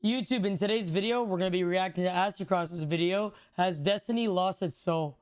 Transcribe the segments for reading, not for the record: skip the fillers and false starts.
YouTube, in today's video, we're going to be reacting to Astrocross's video, Has Destiny Lost Its Soul?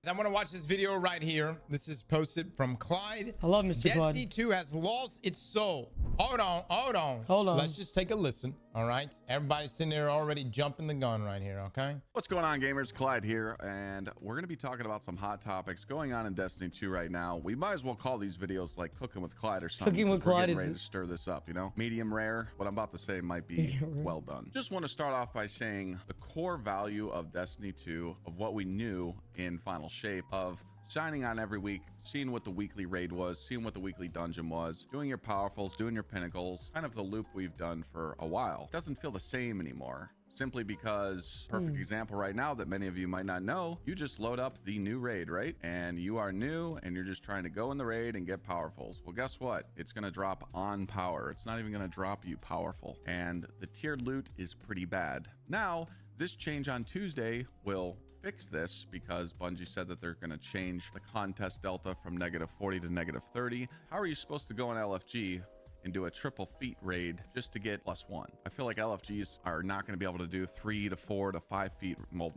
I want to watch this video right here. This is posted from Clyde. I love Mr. Clyde. Destiny 2 has lost its soul. Hold on. Let's just take a listen. All right. Everybody's sitting there already jumping the gun right here. Okay. What's going on, gamers? Clyde here, and we're going to be talking about some hot topics going on in Destiny 2 right now. We might as well call these videos like Cooking with Clyde or something. Cooking with Clyde is ready to stir this up, you know? Medium rare. What I'm about to say might be well done. Just want to start off by saying the core value of Destiny 2, of what we knew in Final Shape, of signing on every week, seeing what the weekly raid was, seeing what the weekly dungeon was, doing your powerfuls, doing your pinnacles, kind of the loop we've done for a while. It doesn't feel the same anymore, simply because, perfect example right now that many of you might not know, you just load up the new raid, right? And you are new and you're just trying to go in the raid and get powerfuls. Well, guess what? It's going to drop on power. It's not even going to drop you powerful. And the tiered loot is pretty bad. Now, this change on Tuesday will fix this because Bungie said that they're going to change the contest delta from -40 to -30. How are you supposed to go in LFG and do a triple feat raid just to get +1? I feel like LFGs are not going to be able to do 3 to 4 to 5 feet. Well,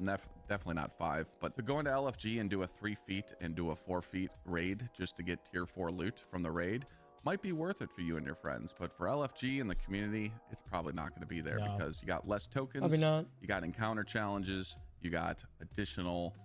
definitely not 5, but to go into LFG and do a 3 feet and do a 4 feet raid just to get tier 4 loot from the raid might be worth it for you and your friends, but for LFG and the community, it's probably not going to be there because you got less tokens, Probably not. you got encounter challenges, you got additional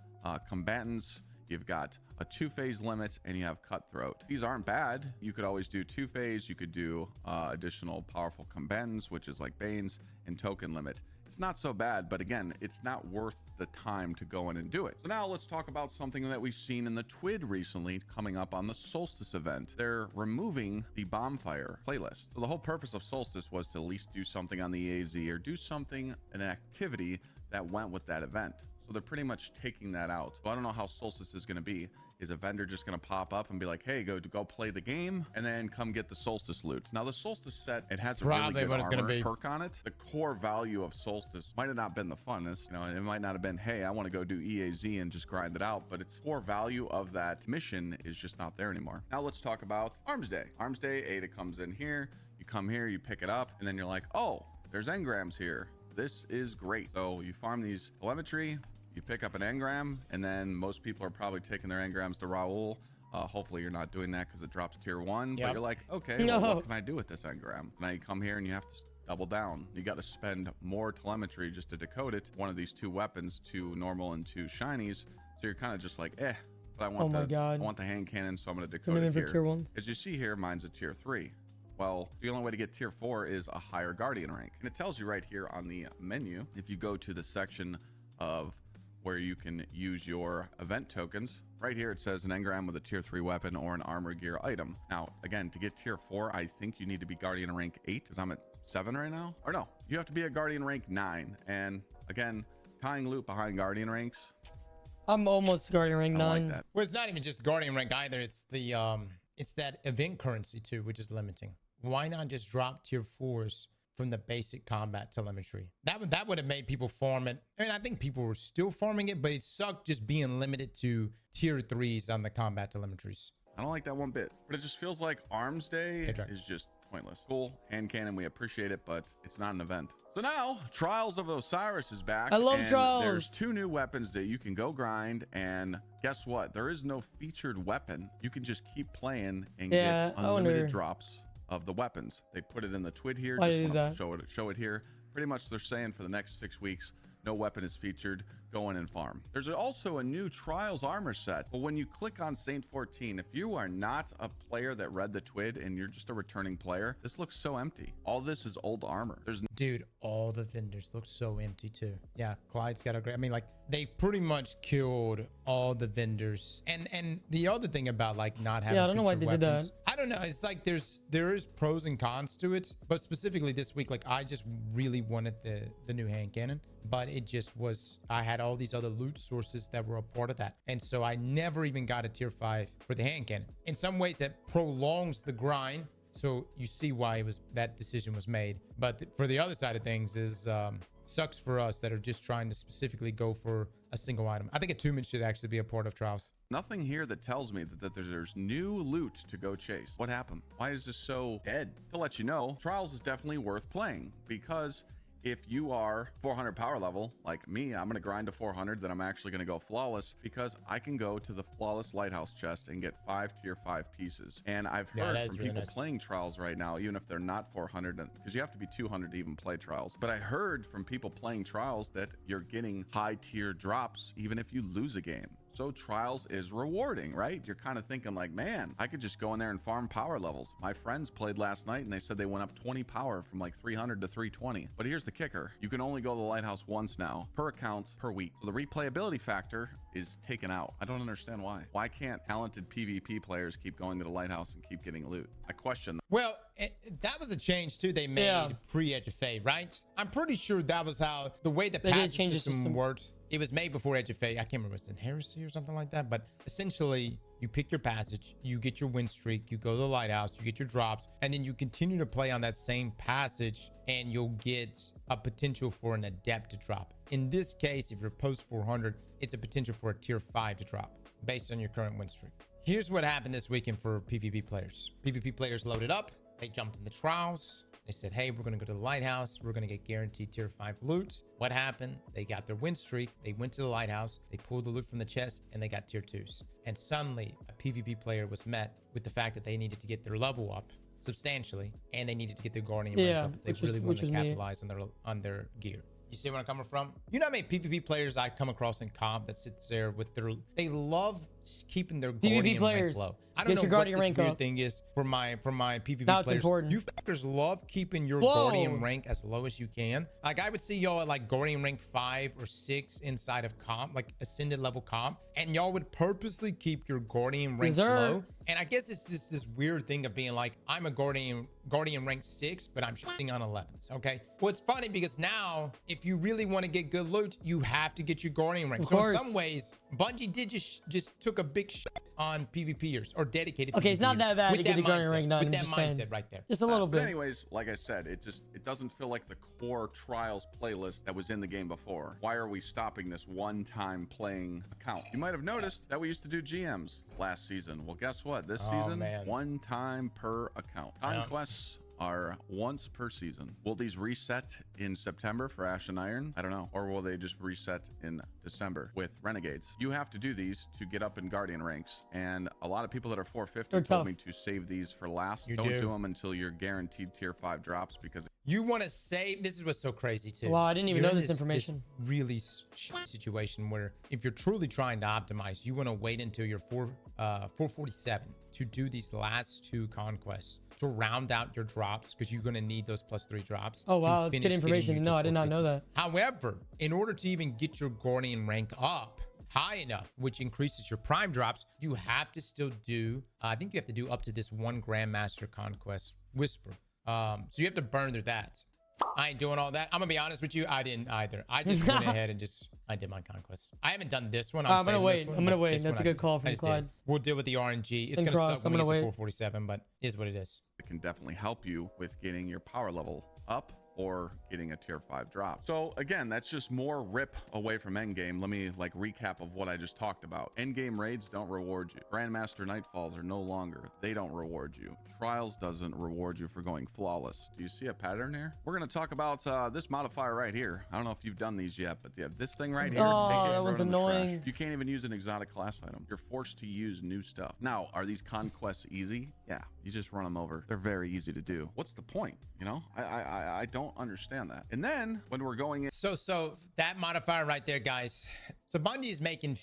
combatants, you've got a 2-phase limit, and you have cutthroat. These aren't bad. You could always do 2-phase, you could do additional powerful combatants, which is like Banes, and token limit. It's not so bad, but again, it's not worth the time to go in and do it. So now let's talk about something that we've seen in the TWID recently coming up on the Solstice event. They're removing the bonfire playlist. So the whole purpose of Solstice was to at least do something on the EAZ or do something, an activity that went with that event. So they're pretty much taking that out. So I don't know how Solstice is going to be. Is a vendor just going to pop up and be like, hey, go play the game and then come get the Solstice loot? Now the Solstice set, it has a really good armor perk on it. The core value of Solstice might have not been the funnest. You know, it might not have been, hey, I want to go do EAZ and just grind it out, but its core value of that mission is just not there anymore. Now let's talk about Arms Day. Arms Day, Ada comes in here, you come here, you pick it up, and then you're like, oh, there's engrams here. This is great. So you farm these telemetry, you pick up an engram, and then most people are probably taking their engrams to Raul. Hopefully you're not doing that because it drops tier 1, but you're like, okay, well, what can I do with this engram? Now you come here and you have to double down. You got to spend more telemetry just to decode it. One of these 2 weapons, 2 normal and 2 shinies. So you're kind of just like, but I want I want the hand cannon, so I'm going to decode it here. Tier 1s. As you see here, mine's a tier 3. Well, the only way to get tier 4 is a higher guardian rank. And it tells you right here on the menu, if you go to the section of where you can use your event tokens, right here it says an engram with a tier 3 weapon or an armor gear item. Now, again, to get tier 4, I think you need to be guardian rank 8 because I'm at 7 right now. Or no, you have to be a guardian rank 9. And again, tying loot behind guardian ranks, I'm almost guardian rank 9. like that. Well, it's not even just guardian rank either. It's the it's that event currency too, which is limiting. Why not just drop tier 4s from the basic combat telemetry? That would have made people farm it. I mean, I think people were still farming it, but it sucked just being limited to tier 3s on the combat telemetries. I don't like that one bit, but it just feels like Arms Day is just pointless. Cool, hand cannon, we appreciate it, but it's not an event. So now Trials of Osiris is back. I love Trials. There's 2 new weapons that you can go grind, and guess what? There is no featured weapon. You can just keep playing and get unlimited drops of the weapons. They put it in the TWID here. Just show it here. Pretty much they're saying for the next 6 weeks, no weapon is featured. Go in and farm. There's also a new Trials armor set, but when you click on Saint 14, if you are not a player that read the TWID and you're just a returning player, this looks so empty. All this is old armor. Dude, all the vendors look so empty too. Yeah, Clyde's got a great, I mean, like, they've pretty much killed all the vendors. And the other thing about like not having, I don't know why they did that. I don't know. It's like there is pros and cons to it, but specifically this week, like I just really wanted the new hand cannon, but it just was, I had all these other loot sources that were a part of that, and so I never even got a tier 5 for the hand cannon. In some ways that prolongs the grind, so you see why that decision was made. But for the other side of things is Sucks for us that are just trying to specifically go for a single item. I think attunement should actually be a part of trials. Nothing here that tells me that there's new loot to go chase. What happened? Why is this so dead? To let you know, Trials is definitely worth playing, because if you are 400 power level like me, I'm going to grind to 400, then I'm actually going to go flawless, because I can go to the flawless lighthouse chest and get 5 tier 5 pieces. And I've heard from really people nice. playing trials right now, even if they're not 400, because you have to be 200 to even play trials. But I heard from people playing trials that you're getting high tier drops even if you lose a game. So trials is rewarding, right? You're kind of thinking like, man, I could just go in there and farm power levels. My friends played last night and they said they went up 20 power from like 300 to 320. But here's the kicker. You can only go to the lighthouse once now per account per week. So the replayability factor is taken out. I don't understand why. Why can't talented PvP players keep going to the lighthouse and keep getting loot? I question that. Well, that was a change too they made pre-Edge of Fate, right? I'm pretty sure that was how the way the passage system works. It was made before Edge of Fate. I can't remember if it's in Heresy or something like that. But essentially, you pick your passage, you get your win streak, you go to the lighthouse, you get your drops, and then you continue to play on that same passage, and you'll get a potential for an adept to drop. In this case, if you're post 400, it's a potential for a tier 5 to drop based on your current win streak. Here's what happened this weekend for PvP players. PvP players loaded up. They jumped in the trials. They said, hey, we're going to go to the lighthouse. We're going to get guaranteed tier 5 loot. What happened? They got their win streak. They went to the lighthouse. They pulled the loot from the chest and they got tier 2s. And suddenly a PvP player was met with the fact that they needed to get their level up substantially, and they needed to get their guardian rank up if they really wanted to capitalize on their gear. You see where I'm coming from? You know how many PvP players I come across in comp that sits there with their, they love keeping their guardian rank low. I don't know what this weird thing is for my PvP players. Important. You fuckers love keeping your guardian rank as low as you can. Like I would see y'all at like guardian rank 5 or 6 inside of comp, like ascended level comp, and y'all would purposely keep your guardian rank low. And I guess it's just this weird thing of being like, I'm a guardian rank 6, but I'm shooting on 11s. Okay. Well, it's funny because now, if you really want to get good loot, you have to get your guardian rank. So in some ways, Bungie did just took a big shit on PvPers or dedicated. Okay, it's not that bad to get the guardian rank done. With that mindset right there. Just a little bit. Anyways, like I said, it doesn't feel like the core trials playlist that was in the game before. Why are we stopping this one-time playing account? You might have noticed that we used to do GMs last season. Well, guess what? This season, one time per account. Conquests are once per season. Will these reset in September for Ash and Iron? I don't know. Or will they just reset in December with Renegades? You have to do these to get up in Guardian ranks. And a lot of people that are 450 told me to save these for last. Don't do them until you're guaranteed tier 5 drops, because you want to save. This is what's so crazy too. Wow, I didn't even know this information. This really situation where if you're truly trying to optimize, you want to wait until you're 447 to do these last 2 conquests to round out your drops, because you're going to need those +3 drops. Oh wow, that's good information. No, I did not know that. However, in order to even get your guardian rank up high enough, which increases your prime drops, you have to still do, I think you have to do up to this 1 Grandmaster conquest whisper. So you have to burn through that. I ain't doing all that. I'm gonna be honest with you, I didn't either. I just went ahead and I did my conquest. I haven't done this one. I'm gonna wait. I'm gonna wait. That's a good call from Clyde. We'll deal with the RNG. It's gonna suck when we get to 447, but it is what it is. It can definitely help you with getting your power level up or getting a tier 5 drop. So again, that's just more rip away from endgame. Let me like recap of what I just talked about. Endgame raids don't reward you. Grandmaster Nightfalls are no longer. They don't reward you. Trials doesn't reward you for going flawless. Do you see a pattern here? We're going to talk about this modifier right here. I don't know if you've done these yet, but yeah, this thing right here. Oh, that one's annoying. You can't even use an exotic class item. You're forced to use new stuff. Now, are these conquests easy? Yeah, you just run them over. They're very easy to do. What's the point? You know, I don't understand that. And then when we're going in, so that modifier right there, guys. So Bungie is making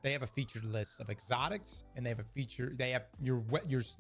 they have a featured list of exotics, and they have your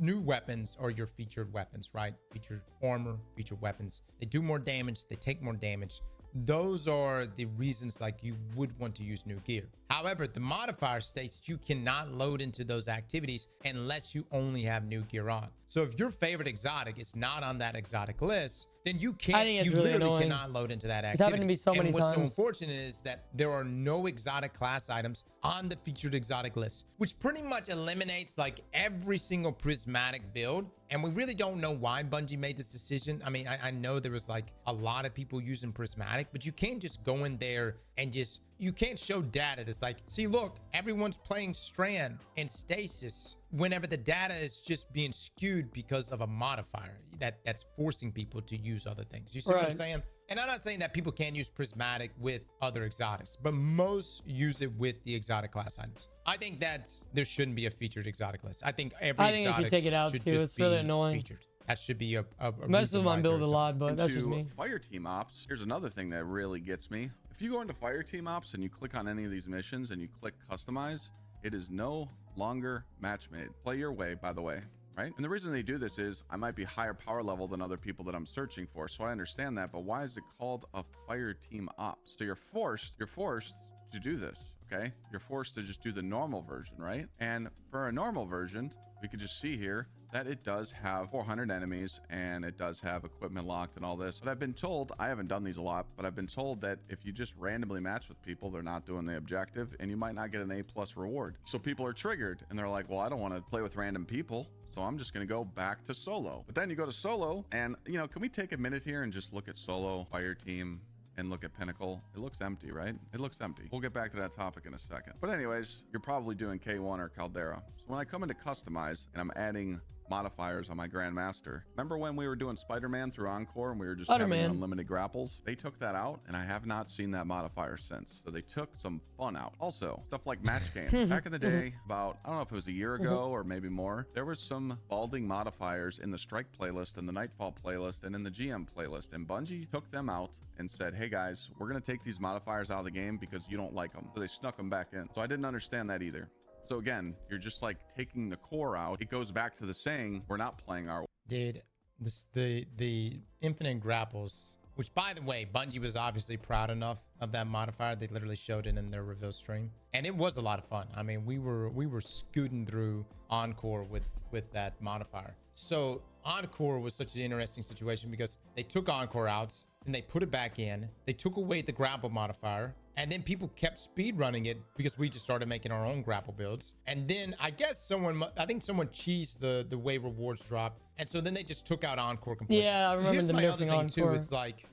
new weapons or your featured weapons, right? Featured armor, featured weapons. They do more damage, they take more damage. Those are the reasons like you would want to use new gear. However, the modifier states that you cannot load into those activities unless you only have new gear on. So if your favorite exotic is not on that exotic list, then you can't, you literally cannot load into that activity. It's happened to me so many times. What's so unfortunate is that there are no exotic class items on the featured exotic list, which pretty much eliminates like every single prismatic build And we really don't know why Bungie made this decision. I mean, I know there was like a lot of people using Prismatic, but you can't just go in there and just, you can't show data that's like, see, look, everyone's playing Strand and Stasis whenever the data is just being skewed because of a modifier that's forcing people to use other things. You see what I'm saying? And I'm not saying that people can't use Prismatic with other exotics, but most use it with the exotic class items. I think that there shouldn't be a featured exotic list. I think every I think they should take it out too. It's really annoying. Featured. That should be a most of them on build a lot, but that's just me. Fireteam ops. Here's another thing that really gets me. If you go into Fireteam ops and you click on any of these missions and you click customize, it is no longer match made. Play your way, by the way. Right? And the reason they do this is I might be higher power level than other people that I'm searching for. So I understand that, but why is it called a Fireteam ops? So you're forced to do this. Okay. You're forced to just do the normal version, right? And for a normal version, we could just see here that it does have 400 enemies and it does have equipment locked and all this. But I've been told, I haven't done these a lot, but I've been told that if you just randomly match with people, they're not doing the objective and you might not get an A+ reward. So people are triggered and they're like, well, I don't want to play with random people. So I'm just going to go back to solo. But then you go to solo and, you know, can we take a minute here and just look at solo, Fireteam, and look at Pinnacle? It looks empty, right? It looks empty. We'll get back to that topic in a second. But anyways, you're probably doing K1 or Caldera. So when I come into customize and I'm adding modifiers on my Grandmaster. Remember when we were doing Spider-Man through Encore and we were just having unlimited grapples? They took that out and I have not seen that modifier since. So they took some fun out. Also, stuff like match game. Back in the day, about, I don't know if it was a year ago or maybe more, there was some balding modifiers in the Strike playlist and the Nightfall playlist and in the GM playlist. And Bungie took them out and said, hey guys, we're going to take these modifiers out of the game because you don't like them. So they snuck them back in. So I didn't understand that either. So again, you're just like taking the core out. It goes back to the saying, we're not playing our... Dude, the infinite grapples, which by the way, Bungie was obviously proud enough of that modifier. They literally showed it in their reveal stream. And it was a lot of fun. I mean, we were scooting through Encore with that modifier. So Encore was such an interesting situation because they took Encore out and they put it back in. They took away the grapple modifier. And then people kept speed running it because we just started making our own grapple builds. And then I guess I think someone cheesed the way rewards drop. And so then they just took out Encore completely. Yeah, I remember the nerfing Encore. Too, it's like,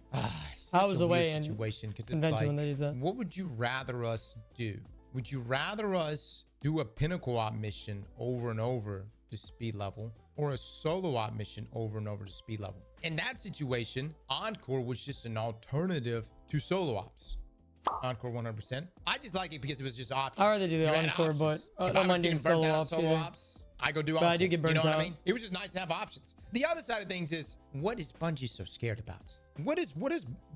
I was away in situation because it's like, what would you rather us do? Would you rather us do a Pinnacle op mission over and over to speed level or a solo op mission over and over to speed level? In that situation, Encore was just an alternative to solo ops. Encore 100%. I just like it because it was just options. I rather do the Encore, but I don't mind doing solo ops. I go do Encore. But I do get burnt out. You know what I mean? It was just nice to have options. The other side of things is, what is Bungie so scared about? What is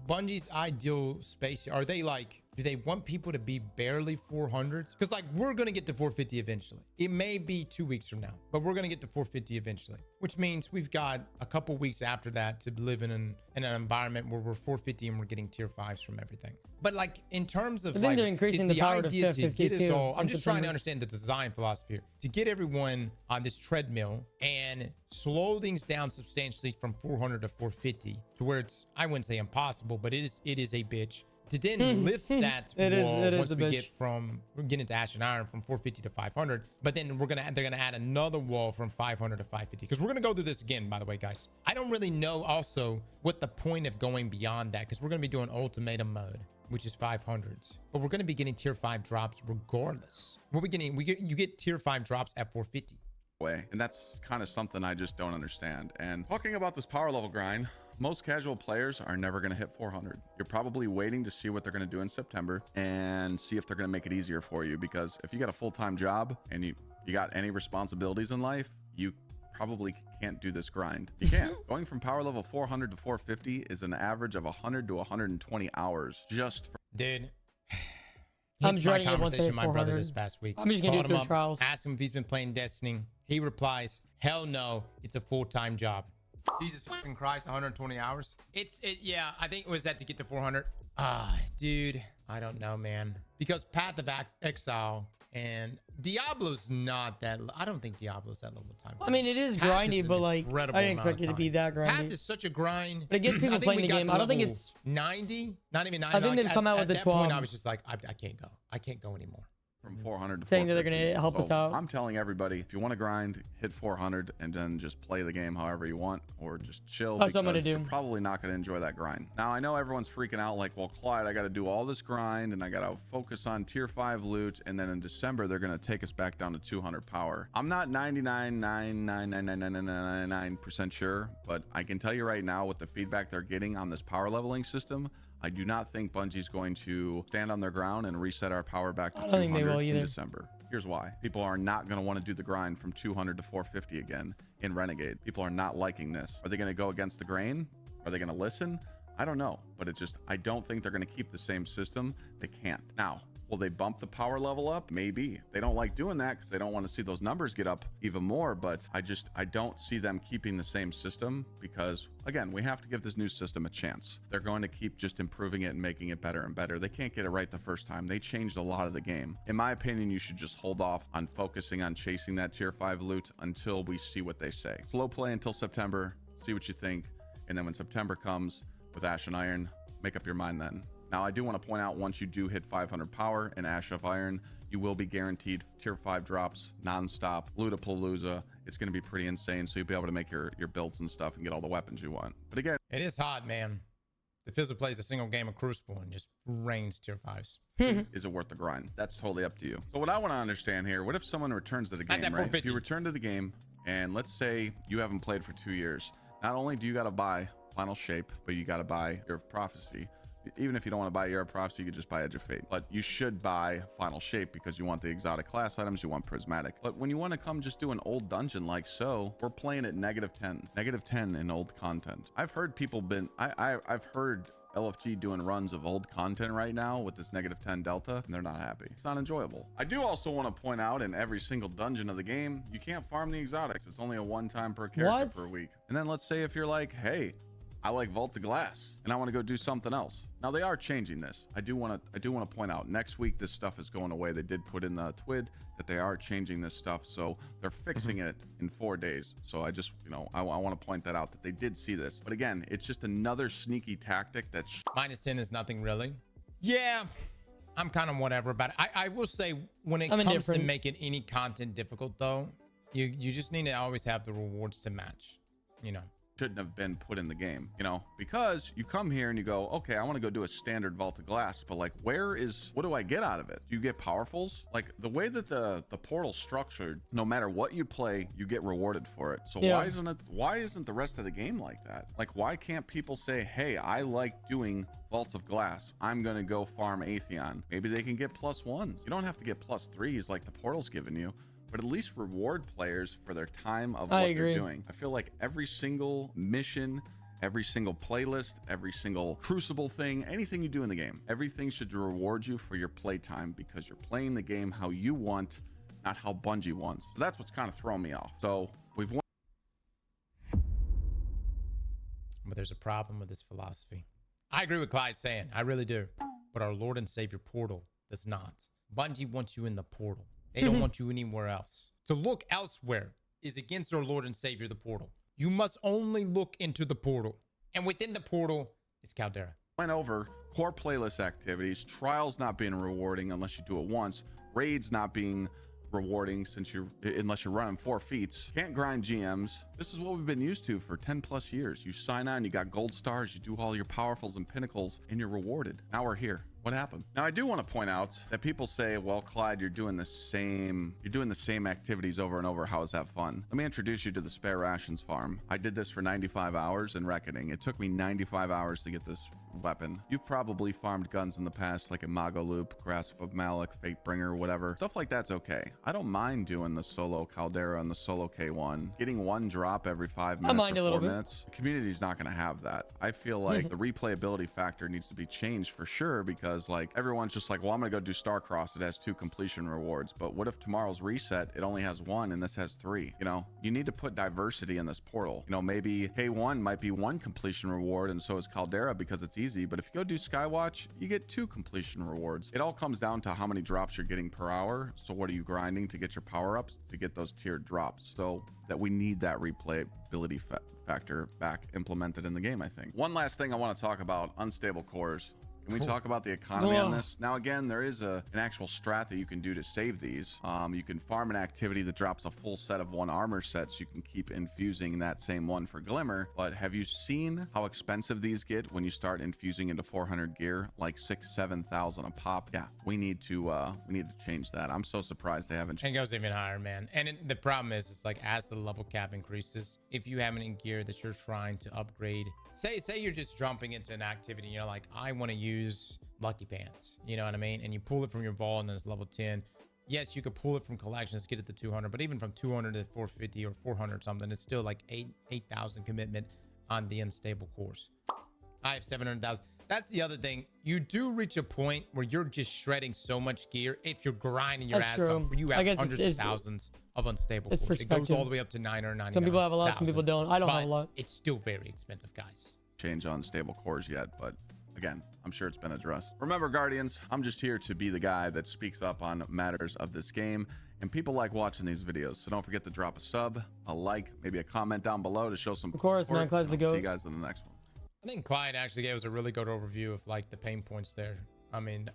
Bungie's ideal space? Are they like, do they want people to be barely 400s? Because like, we're going to get to 450 eventually. It may be 2 weeks from now, but we're going to get to 450 eventually, which means we've got a couple weeks after that to live in an environment where we're 450 and we're getting tier 5s from everything. But like, in terms of like, they're increasing the power to 50 too. I'm just trying to understand the design philosophy here to get everyone on this treadmill and slow things down substantially from 400 to 450 to where it's, I wouldn't say impossible, but it is a bitch to then lift that wall once we get into Ash and Iron from 450 to 500. But then they're gonna add another wall from 500 to 550 because we're gonna go through this again, by the way, guys. I don't really know also what the point of going beyond that, because we're gonna be doing ultimatum mode, which is 500s, but we're going to be getting tier 5 drops regardless. What we're getting, you get tier 5 drops at 450. And that's kind of something I just don't understand. And talking about this power level grind, most casual players are never going to hit 400. You're probably waiting to see what they're going to do in September and see if they're going to make it easier for you. Because if you got a full-time job and you got any responsibilities in life, you probably can't do this grind. You can't. Going from power level 400 to 450 is an average of 100 to 120 hours just for... Dude, I'm dreading it once I hit my brother 400. this past week. I'm just gonna do 3 trials. Ask him if he's been playing Destiny. He replies, hell no, it's a full-time job. Jesus fucking Christ, 120 hours. Yeah, I think it was that to get to 400. Dude, I don't know, man. Because Path of Exile and Diablo's not that, I don't think Diablo's that level of time. I mean, it is grindy, but like, I didn't expect it to be that grindy. Path is such a grind. But it gets people playing the game. I don't think it's 90, not even 90. I think they've come out with the 12. At that point, I was just like, I can't go. I can't go anymore. from 400 to saying that they're 450. gonna help us out. I'm telling everybody, if you want to grind, hit 400 and then just play the game however you want, or just chill. That's what I'm gonna because do. You're probably not going to enjoy that grind. Now, I know everyone's freaking out like, well, Clyde, I got to do all this grind and I got to focus on tier 5 loot. And then in December, they're going to take us back down to 200 power. I'm not 99.9999999% sure, but I can tell you right now with the feedback they're getting on this power leveling system, I do not think Bungie's going to stand on their ground and reset our power back to 200 in December. Here's why. People are not going to want to do the grind from 200 to 450 again in Renegade. People are not liking this. Are they going to go against the grain? Are they going to listen? I don't know, but it's just, I don't think they're going to keep the same system. They can't. Now, will they bump the power level up? Maybe. They don't like doing that because they don't want to see those numbers get up even more, but I don't see them keeping the same system because, again, we have to give this new system a chance. They're going to keep just improving it and making it better and better. They can't get it right the first time. They changed a lot of the game. In my opinion, you should just hold off on focusing on chasing that tier 5 loot until we see what they say. Slow play until September, see what you think, and then when September comes with Ash and Iron, make up your mind then. Now, I do want to point out, once you do hit 500 power in Ash of Iron, you will be guaranteed tier 5 drops nonstop, Lootapalooza. It's going to be pretty insane, so you'll be able to make your builds and stuff and get all the weapons you want. But again, It is hard, man. The Fizzle plays a single game of Crucible and just rains tier 5s. is it worth the grind? That's totally up to you. So what I want to understand here, what if someone returns to the game, right? 450. If you return to the game, and let's say you haven't played for 2 years, not only do you got to buy Final Shape, but you got to buy Year of Prophecy. Even if you don't want to buy Year of Prophecy, you could just buy Edge of Fate. But you should buy Final Shape because you want the exotic class items, you want Prismatic. But when you want to come just do an old dungeon like so, we're playing at -10 in old content. I've heard people I've heard LFG doing runs of old content right now with this -10 delta, and they're not happy. It's not enjoyable. I do also want to point out, in every single dungeon of the game, you can't farm the exotics. It's only a one-time per character per week. And then let's say if you're like, hey, I like Vault of Glass and I want to go do something else. Now they are changing this. I do want to point out, next week this stuff is going away. They did put in the TWID that they are changing this stuff, so they're fixing it in 4 days. So I just, I want to point that out, that they did see this. But again, it's just another sneaky tactic that's -10 is nothing really. Yeah, I'm kind of whatever about it. I will say, when it comes to making any content difficult though, you just need to always have the rewards to match, shouldn't have been put in the game, because you come here and you go, okay, I want to go do a standard Vault of Glass, but like, what do I get out of it? Do you get powerfuls? Like, the way that the portal's structured, no matter what you play, you get rewarded for it. So why isn't the rest of the game like that? Like, why can't people say, hey, I like doing Vault of Glass, I'm gonna go farm Atheon? Maybe they can get +1s. You don't have to get +3s like the portal's giving you, but at least reward players for their time of what they're doing. I feel like every single mission, every single playlist, every single Crucible thing, anything you do in the game, everything should reward you for your playtime, because you're playing the game how you want, not how Bungie wants. So that's what's kind of throwing me off. So we've won. But there's a problem with this philosophy. I agree with Clyde saying, I really do. But our Lord and Savior portal does not. Bungie wants you in the portal. They don't want you anywhere else. To look elsewhere is against our Lord and Savior, the portal. You must only look into the portal. And within the portal is Caldera. Went over core playlist activities, trials not being rewarding unless you do it once, raids not being rewarding unless you're running 4 feats, can't grind GMs. This is what we've been used to for 10+ years. You sign on, you got gold stars, you do all your powerfuls and pinnacles, and you're rewarded. Now we're here. What happened? Now, I do want to point out that people say, well, Clyde, you're doing the same activities over and over. How is that fun? Let me introduce you to the Spare Rations farm. I did this for 95 hours in Reckoning. It took me 95 hours to get this weapon. You've probably farmed guns in the past, like Imago Loop, Grasp of Malik, Fatebringer, whatever. Stuff like that's okay. I don't mind doing the solo Caldera and the solo K1. Getting 1 drop every 5 minutes or 4 minutes. The community's not going to have that. I feel like the replayability factor needs to be changed for sure, because like, everyone's just like, well, I'm gonna go do Starcross, it has 2 completion rewards. But what if tomorrow's reset, it only has 1 and this has 3? You need to put diversity in this portal. Maybe K1 might be 1 completion reward, and so is Caldera because it's easy. But if you go do Skywatch, you get 2 completion rewards. It all comes down to how many drops you're getting per hour. So what are you grinding to get your power-ups to get those tiered drops? So that we need that replayability factor back implemented in the game, I think. One last thing I want to talk about, unstable cores. Can we talk about the economy on this? Now, again, there is an actual strat that you can do to save these. You can farm an activity that drops a full set of 1 armor set, so you can keep infusing that same one for Glimmer. But have you seen how expensive these get when you start infusing into 400 gear? Like 6,000-7,000 a pop. Yeah, we need to change that. I'm so surprised they haven't. It goes even higher, man. And the problem is, it's like as the level cap increases, if you have any gear that you're trying to upgrade, say you're just jumping into an activity, and you're like, I want to use Lucky Pants, you know what I mean? And you pull it from your vault, and then it's level 10. Yes, you could pull it from collections, get it to 200, but even from 200 to 450 or 400 something, it's still like 8,000 commitment on the unstable course. I have 700,000. That's the other thing. You do reach a point where you're just shredding so much gear. If you're grinding your ass off, you have hundreds of thousands of unstable cores. It goes all the way up to 999. Some people have a lot, some people don't. I don't have a lot. It's still very expensive, guys. Change on stable cores yet, but again, I'm sure it's been addressed. Remember, Guardians, I'm just here to be the guy that speaks up on matters of this game, and people like watching these videos. So don't forget to drop a sub, a like, maybe a comment down below to show some. Of course, man. Clyde's the GOAT. See you guys in the next one. I think Clyde actually gave us a really good overview of like the pain points there. I mean,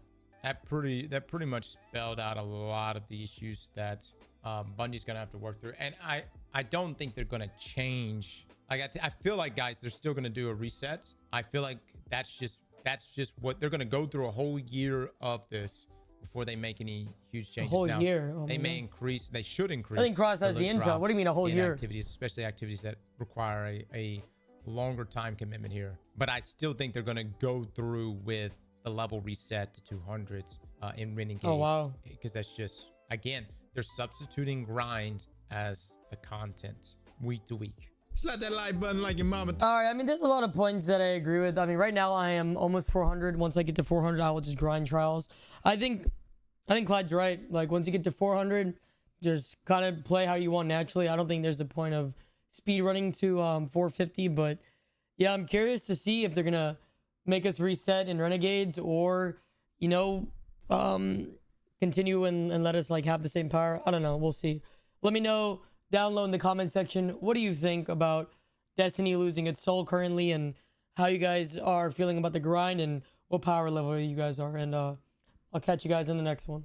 that pretty much spelled out a lot of the issues that Bungie's gonna have to work through, and I don't think they're gonna change. Like I feel like, guys, they're still gonna do a reset. I feel like that's just what they're gonna go through, a whole year of this before they make any huge changes. A whole now, year. Oh, they may increase. They should increase. I think Cross has the intel. What do you mean a whole year? Activities, especially activities that require a longer time commitment here. But I still think they're gonna go through with the level reset to 200s in Renegade. Oh wow! Because that's just, again, they're substituting grind as the content week to week. Slap that like button like your mama. All right, I mean, there's a lot of points that I agree with. I mean, right now I am almost 400. Once I get to 400, I will just grind trials. I think Clyde's right. Like, once you get to 400, just kind of play how you want naturally. I don't think there's a point of speed running to 450. But yeah, I'm curious to see if they're gonna make us reset in Renegades, or you know, continue and let us like have the same power. I don't know. We'll see. Let me know down low in the comment section, what do you think about Destiny losing its soul currently, and how you guys are feeling about the grind, and what power level you guys are. And I'll catch you guys in the next one.